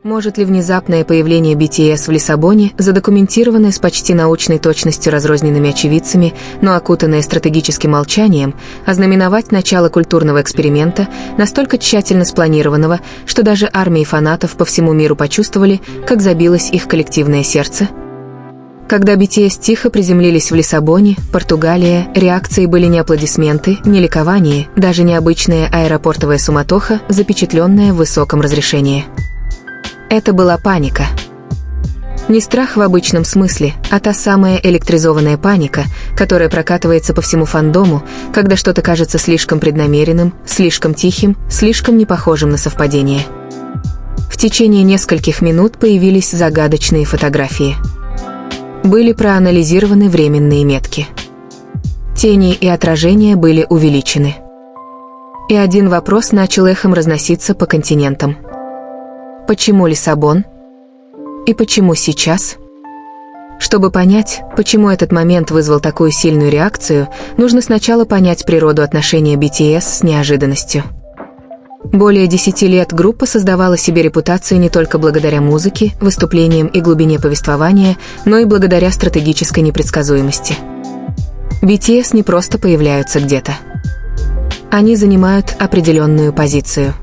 Может ли внезапное появление BTS в Лиссабоне, задокументированное с почти научной точностью разрозненными очевидцами, но окутанное стратегическим молчанием, ознаменовать начало культурного эксперимента, настолько тщательно спланированного, что даже армии фанатов по всему миру почувствовали, как забилось их коллективное сердце? Когда BTS тихо приземлились в Лиссабоне, Португалия, реакцией были не аплодисменты, не ликование, даже необычная аэропортовая суматоха, запечатленная в высоком разрешении. Это была паника. Не страх в обычном смысле, а та самая электризованная паника, которая прокатывается по всему фандому, когда что-то кажется слишком преднамеренным, слишком тихим, слишком не похожим на совпадение. В течение нескольких минут появились загадочные фотографии. Были проанализированы временные метки. Тени и отражения были увеличены. И один вопрос начал эхом разноситься по континентам. Почему Лиссабон? И почему сейчас? Чтобы понять, почему этот момент вызвал такую сильную реакцию, нужно сначала понять природу отношения BTS с неожиданностью. Более 10 лет группа создавала себе репутацию не только благодаря музыке, выступлениям и глубине повествования, но и благодаря стратегической непредсказуемости. BTS не просто появляются где-то. Они занимают определенную позицию.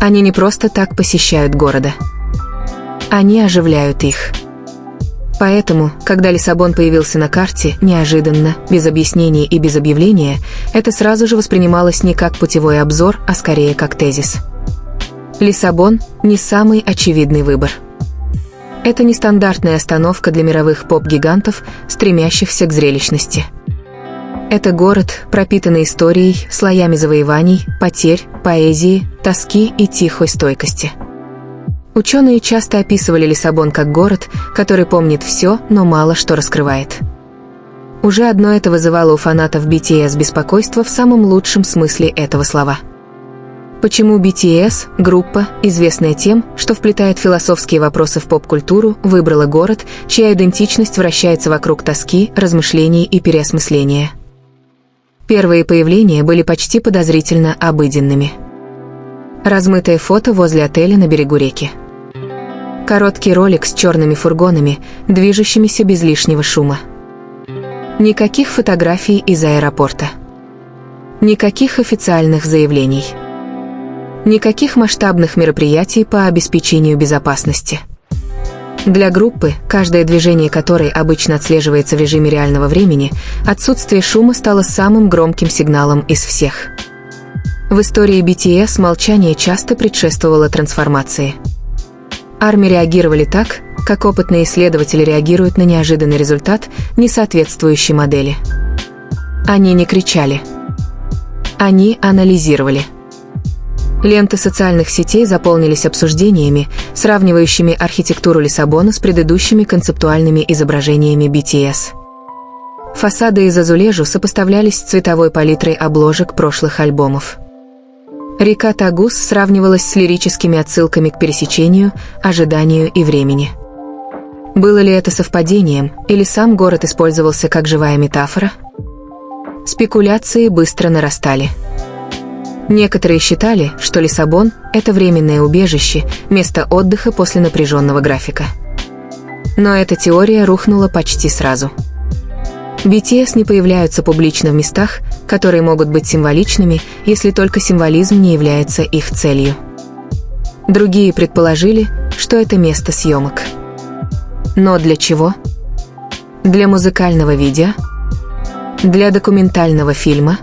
Они не просто так посещают города. Они оживляют их. Поэтому, когда Лиссабон появился на карте, неожиданно, без объяснений и без объявления, это сразу же воспринималось не как путевой обзор, а скорее как тезис. Лиссабон – не самый очевидный выбор. Это не стандартная остановка для мировых поп-гигантов, стремящихся к зрелищности. Это город, пропитанный историей, слоями завоеваний, потерь, поэзии, тоски и тихой стойкости. Ученые часто описывали Лиссабон как город, который помнит все, но мало что раскрывает. Уже одно это вызывало у фанатов BTS беспокойство в самом лучшем смысле этого слова. Почему BTS, группа, известная тем, что вплетает философские вопросы в поп-культуру, выбрала город, чья идентичность вращается вокруг тоски, размышлений и переосмысления? Первые появления были почти подозрительно обыденными. Размытое фото возле отеля на берегу реки. Короткий ролик с черными фургонами, движущимися без лишнего шума. Никаких фотографий из аэропорта. Никаких официальных заявлений. Никаких масштабных мероприятий по обеспечению безопасности. Для группы, каждое движение которой обычно отслеживается в режиме реального времени, отсутствие шума стало самым громким сигналом из всех. В истории BTS молчание часто предшествовало трансформации. Армии реагировали так, как опытные исследователи реагируют на неожиданный результат, не соответствующий модели. Они не кричали. Они анализировали. Ленты социальных сетей заполнились обсуждениями, сравнивающими архитектуру Лиссабона с предыдущими концептуальными изображениями BTS. Фасады из азулежу сопоставлялись с цветовой палитрой обложек прошлых альбомов. Река Тагус сравнивалась с лирическими отсылками к пересечению, ожиданию и времени. Было ли это совпадением, или сам город использовался как живая метафора? Спекуляции быстро нарастали. Некоторые считали, что Лиссабон – это временное убежище, место отдыха после напряженного графика. Но эта теория рухнула почти сразу. BTS не появляются публично в местах, которые могут быть символичными, если только символизм не является их целью. Другие предположили, что это место съемок. Но для чего? Для музыкального видео? Для документального фильма?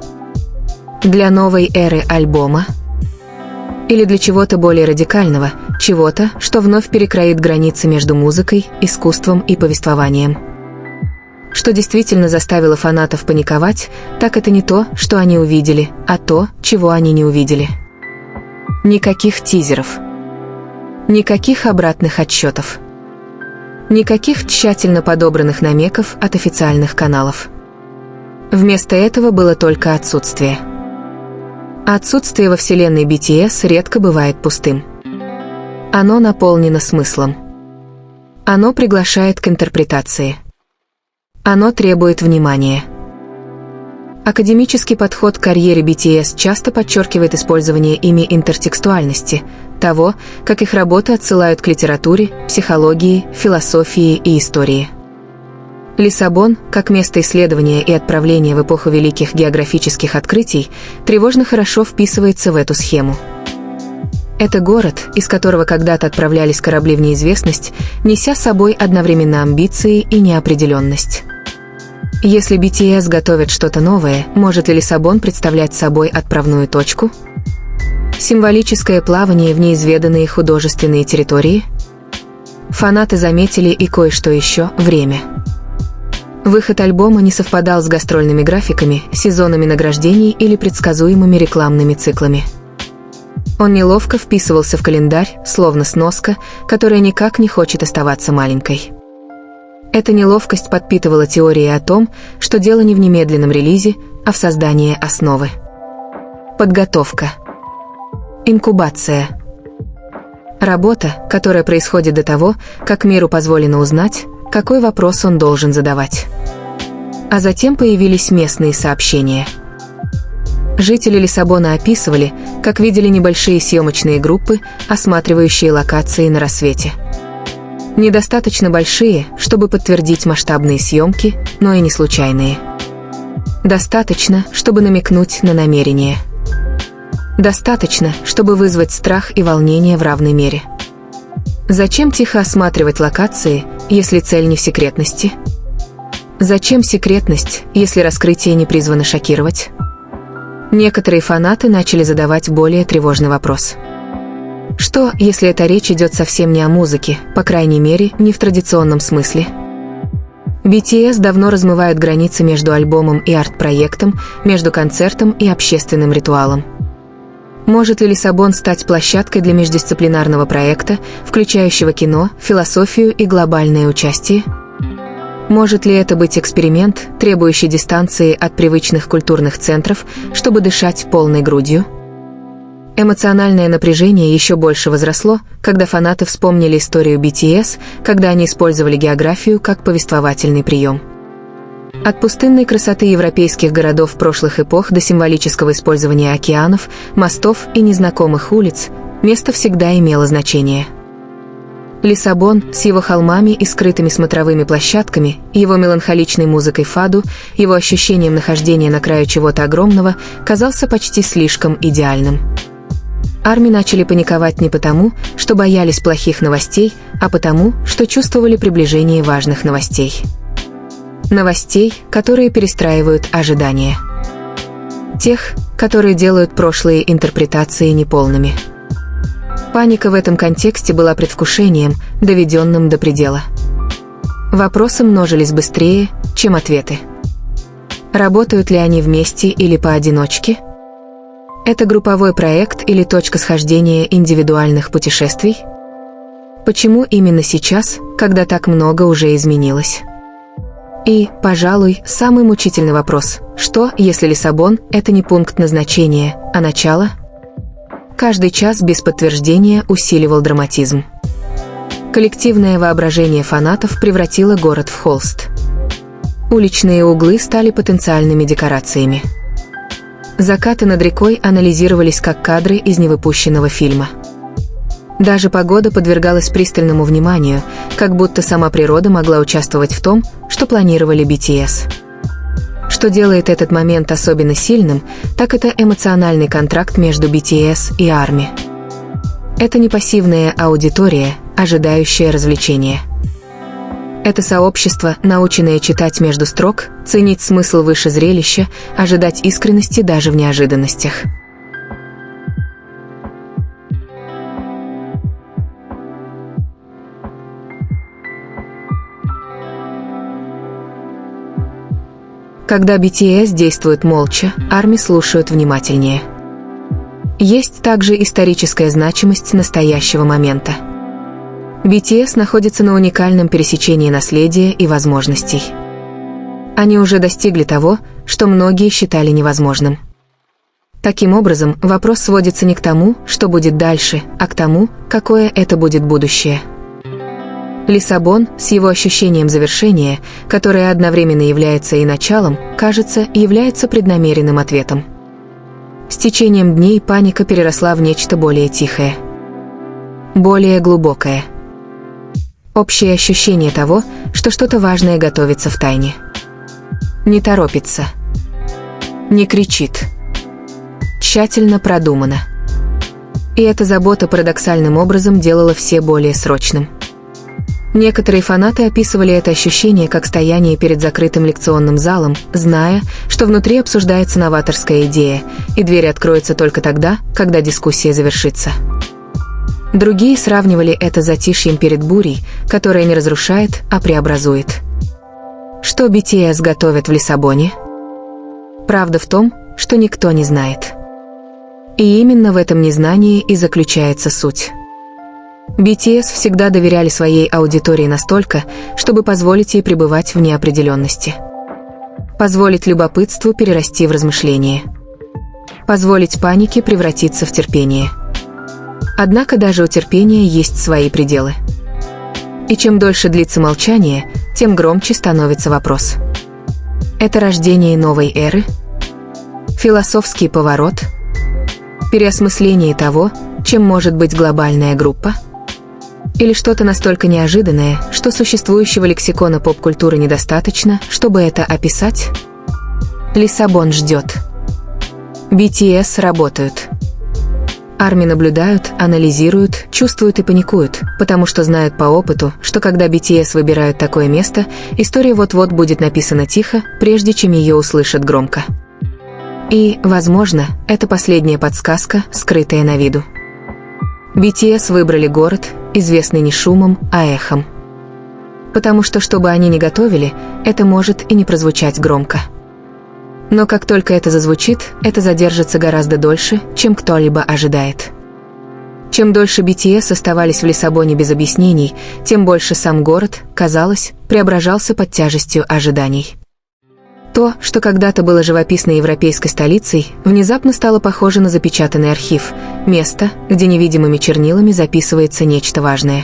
Для новой эры альбома? Или для чего-то более радикального, чего-то, что вновь перекроит границы между музыкой, искусством и повествованием? Что действительно заставило фанатов паниковать, так это не то, что они увидели, а то, чего они не увидели. Никаких тизеров. Никаких обратных отсчетов. Никаких тщательно подобранных намеков от официальных каналов. Вместо этого было только отсутствие. Отсутствие во вселенной BTS редко бывает пустым. Оно наполнено смыслом. Оно приглашает к интерпретации. Оно требует внимания. Академический подход к карьере BTS часто подчеркивает использование ими интертекстуальности, того, как их работы отсылают к литературе, психологии, философии и истории. Лиссабон, как место исследования и отправления в эпоху великих географических открытий, тревожно хорошо вписывается в эту схему. Это город, из которого когда-то отправлялись корабли в неизвестность, неся с собой одновременно амбиции и неопределенность. Если BTS готовят что-то новое, может ли Лиссабон представлять собой отправную точку? Символическое плавание в неизведанные художественные территории? Фанаты заметили и кое-что еще – время. Выход альбома не совпадал с гастрольными графиками, сезонами награждений или предсказуемыми рекламными циклами. Он неловко вписывался в календарь, словно сноска, которая никак не хочет оставаться маленькой. Эта неловкость подпитывала теории о том, что дело не в немедленном релизе, а в создании основы. Подготовка. Инкубация. Работа, которая происходит до того, как миру позволено узнать, какой вопрос он должен задавать. А затем появились местные сообщения. Жители Лиссабона описывали, как видели небольшие съемочные группы, осматривающие локации на рассвете. Недостаточно большие, чтобы подтвердить масштабные съемки, но и не случайные. Достаточно, чтобы намекнуть на намерение. Достаточно, чтобы вызвать страх и волнение в равной мере. Зачем тихо осматривать локации, если цель не в секретности? Зачем секретность, если раскрытие не призвано шокировать? Некоторые фанаты начали задавать более тревожный вопрос. Что, если эта речь идет совсем не о музыке, по крайней мере, не в традиционном смысле? BTS давно размывают границы между альбомом и арт-проектом, между концертом и общественным ритуалом. Может ли Лиссабон стать площадкой для междисциплинарного проекта, включающего кино, философию и глобальное участие? Может ли это быть эксперимент, требующий дистанции от привычных культурных центров, чтобы дышать полной грудью? Эмоциональное напряжение еще больше возросло, когда фанаты вспомнили историю BTS, когда они использовали географию как повествовательный прием. От пустынной красоты европейских городов прошлых эпох до символического использования океанов, мостов и незнакомых улиц, место всегда имело значение. Лиссабон с его холмами и скрытыми смотровыми площадками, его меланхоличной музыкой фаду, его ощущением нахождения на краю чего-то огромного, казался почти слишком идеальным. ARMY начали паниковать не потому, что боялись плохих новостей, а потому, что чувствовали приближение важных новостей. Новостей, которые перестраивают ожидания. Тех, которые делают прошлые интерпретации неполными. Паника в этом контексте была предвкушением, доведенным до предела. Вопросы множились быстрее, чем ответы. Работают ли они вместе или поодиночке? Это групповой проект или точка схождения индивидуальных путешествий? Почему именно сейчас, когда так много уже изменилось? И, пожалуй, самый мучительный вопрос: что, если Лиссабон – это не пункт назначения, а начало? Каждый час без подтверждения усиливал драматизм. Коллективное воображение фанатов превратило город в холст. Уличные углы стали потенциальными декорациями. Закаты над рекой анализировались как кадры из невыпущенного фильма. Даже погода подвергалась пристальному вниманию, как будто сама природа могла участвовать в том, что планировали BTS. Что делает этот момент особенно сильным, так это эмоциональный контракт между BTS и ARMY. Это не пассивная аудитория, ожидающая развлечения. Это сообщество, наученное читать между строк, ценить смысл выше зрелища, ожидать искренности даже в неожиданностях. Когда BTS действует молча, ARMY слушают внимательнее. Есть также историческая значимость настоящего момента. BTS находится на уникальном пересечении наследия и возможностей. Они уже достигли того, что многие считали невозможным. Таким образом, вопрос сводится не к тому, что будет дальше, а к тому, какое это будет будущее. Лиссабон, с его ощущением завершения, которое одновременно является и началом, кажется, является преднамеренным ответом. С течением дней паника переросла в нечто более тихое. более глубокое. Общее ощущение того, что что-то важное готовится в тайне. Не торопится. Не кричит. Тщательно продумано. И эта забота парадоксальным образом делала все более срочным. Некоторые фанаты описывали это ощущение как стояние перед закрытым лекционным залом, зная, что внутри обсуждается новаторская идея, и дверь откроется только тогда, когда дискуссия завершится. Другие сравнивали это с затишьем перед бурей, которая не разрушает, а преобразует. Что BTS готовят в Лиссабоне? Правда в том, что никто не знает. И именно в этом незнании и заключается суть. BTS всегда доверяли своей аудитории настолько, чтобы позволить ей пребывать в неопределенности. Позволить любопытству перерасти в размышление. Позволить панике превратиться в терпение. Однако даже у терпения есть свои пределы. И чем дольше длится молчание, тем громче становится вопрос. Это рождение новой эры? Философский поворот? Переосмысление того, чем может быть глобальная группа? Или что-то настолько неожиданное, что существующего лексикона поп-культуры недостаточно, чтобы это описать? Лиссабон ждет. BTS работают. ARMY наблюдают, анализируют, чувствуют и паникуют, потому что знают по опыту, что когда BTS выбирают такое место, история вот-вот будет написана тихо, прежде чем ее услышат громко. И, возможно, это последняя подсказка, скрытая на виду. BTS выбрали город, известный не шумом, а эхом. Потому что, что бы они ни готовили, это может и не прозвучать громко. Но как только это зазвучит, это задержится гораздо дольше, чем кто-либо ожидает. Чем дольше BTS оставались в Лиссабоне без объяснений, тем больше сам город, казалось, преображался под тяжестью ожиданий. То, что когда-то было живописной европейской столицей, внезапно стало похоже на запечатанный архив, место, где невидимыми чернилами записывается нечто важное.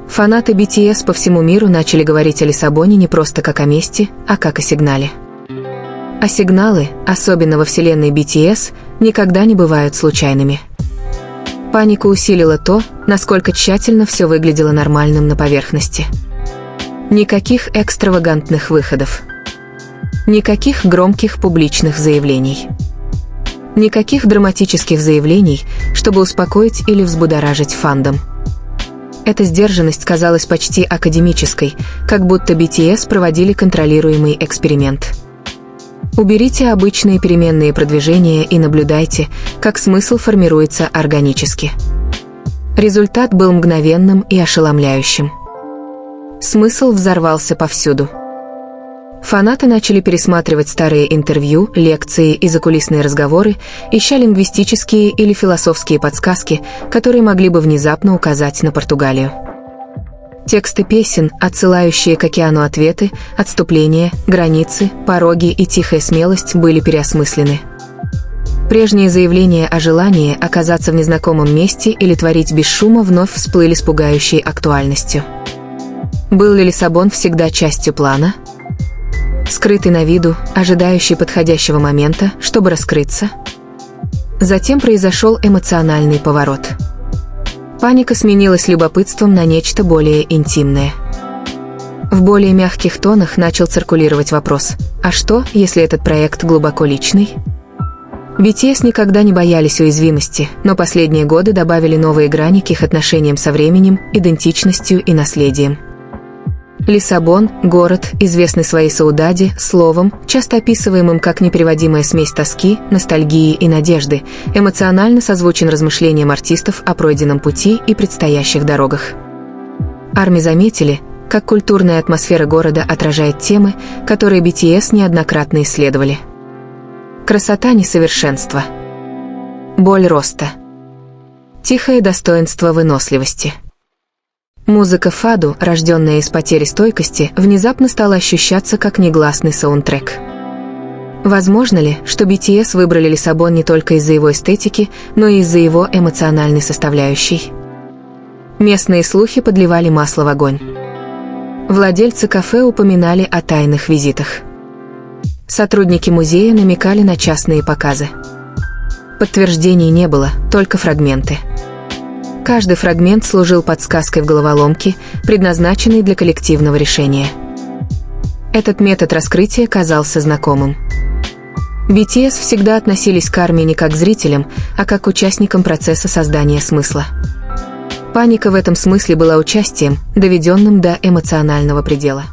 Фанаты BTS по всему миру начали говорить о Лиссабоне не просто как о месте, а как о сигнале. А сигналы, особенно во вселенной BTS, никогда не бывают случайными. Панику усилило то, насколько тщательно все выглядело нормальным на поверхности. Никаких экстравагантных выходов. Никаких громких публичных заявлений. Никаких драматических заявлений, чтобы успокоить или взбудоражить фандом. Эта сдержанность казалась почти академической, как будто BTS проводили контролируемый эксперимент. Уберите обычные переменные продвижения и наблюдайте, как смысл формируется органически. Результат был мгновенным и ошеломляющим. Смысл взорвался повсюду. Фанаты начали пересматривать старые интервью, лекции и закулисные разговоры, ища лингвистические или философские подсказки, которые могли бы внезапно указать на Португалию. Тексты песен, отсылающие к океану ответы, отступления, границы, пороги и тихая смелость были переосмыслены. Прежние заявления о желании оказаться в незнакомом месте или творить без шума вновь всплыли с пугающей актуальностью. Был ли Лиссабон всегда частью плана? Скрытый на виду, ожидающий подходящего момента, чтобы раскрыться? Затем произошел эмоциональный поворот. Паника сменилась любопытством на нечто более интимное. В более мягких тонах начал циркулировать вопрос: а что, если этот проект глубоко личный? BTS никогда не боялись уязвимости, но последние годы добавили новые грани к их отношениям со временем, идентичностью и наследием. Лиссабон – город, известный своей саудаде, словом, часто описываемым как непереводимая смесь тоски, ностальгии и надежды, эмоционально созвучен размышлениям артистов о пройденном пути и предстоящих дорогах. ARMY заметили, как культурная атмосфера города отражает темы, которые BTS неоднократно исследовали. Красота несовершенства. Боль роста. Тихое достоинство выносливости. Музыка фаду, рожденная из потери стойкости, внезапно стала ощущаться как негласный саундтрек. Возможно ли, что BTS выбрали Лиссабон не только из-за его эстетики, но и из-за его эмоциональной составляющей? Местные слухи подливали масло в огонь. Владельцы кафе упоминали о тайных визитах. Сотрудники музея намекали на частные показы. Подтверждений не было, только фрагменты. Каждый фрагмент служил подсказкой в головоломке, предназначенной для коллективного решения. Этот метод раскрытия казался знакомым. BTS всегда относились к ARMY не как к зрителям, а как к участникам процесса создания смысла. Паника в этом смысле была участием, доведенным до эмоционального предела.